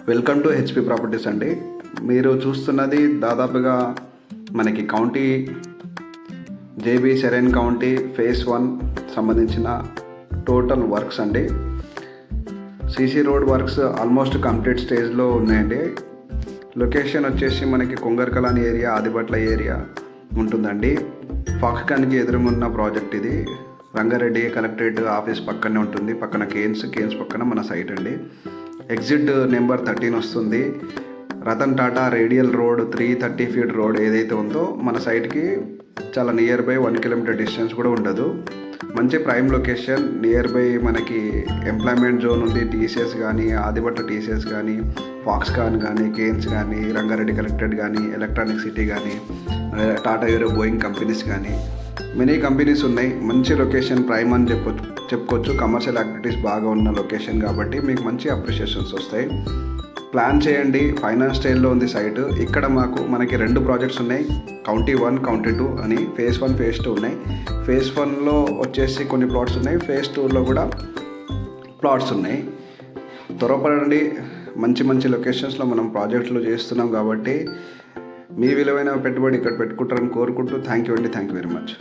Welcome to HP properties అండి. మీరు చూస్తున్నది దాదాపుగా మనకి county JB serine county phase 1 సంబంధించిన టోటల్ వర్క్స్ అండి. CC road works almost complete స్టేజ్లో ఉన్నాయండి. లొకేషన్ వచ్చేసి మనకి కొంగర్కలాని ఏరియా, ఆదిబట్ల ఏరియా ఉంటుందండి. ఫాక్స్కాన్కి ఎదురుగున్న ప్రాజెక్ట్ ఇది. రంగారెడ్డి కలెక్టరేట్ ఆఫీస్ పక్కనే ఉంటుంది. పక్కన కేన్స్ పక్కన మన సైట్ అండి. ఎగ్జిట్ నెంబర్ 13 వస్తుంది. Ratan Tata radial road 330 feet road ఏదైతే ఉందో మన సైట్కి చాలా నియర్ బై 1 కిలోమీటర్ డిస్టెన్స్ కూడా ఉండదు. మంచి ప్రైమ్ లొకేషన్. నియర్ బై మనకి ఎంప్లాయ్మెంట్ జోన్ ఉంది. టీసీఎస్ కానీ, ఆదిబట్ల టీసీఎస్ కానీ, ఫాక్స్కాన్ కానీ, కేన్స్ కానీ, రంగారెడ్డి కలెక్టరేట్ కానీ, ఎలక్ట్రానిక్ సిటీ కానీ, టాటా ఏరో బోయింగ్ కంపెనీస్ కానీ మెనీ కంపెనీస్ ఉన్నాయి. మంచి లొకేషన్, ప్రైమ్ అని చెప్పుకోవచ్చు. కమర్షియల్ యాక్టివిటీస్ బాగా ఉన్న లొకేషన్ కాబట్టి మీకు మంచి అప్రిషియేషన్స్ వస్తాయి. ప్లాన్ చేయండి. ఫైనాన్స్ స్టైల్లో ఉంది సైట్. ఇక్కడ మనకి 2 ప్రాజెక్ట్స్ ఉన్నాయి. కౌంటీ 1, కౌంటీ 2 అని. ఫేజ్ 1, ఫేజ్ 2 ఉన్నాయి. ఫేజ్ 1లో వచ్చేసి కొన్ని ప్లాట్స్ ఉన్నాయి. ఫేజ్ 2లో కూడా ప్లాట్స్ ఉన్నాయి. త్వరపడండి. మంచి లొకేషన్స్లో మనం ప్రాజెక్టులు చేస్తున్నాం కాబట్టి మీ విలువైన పెట్టుబడి ఇక్కడ పెట్టుకుంటారని కోరుకుంటూ థ్యాంక్ యూ అండి. Thank you very much.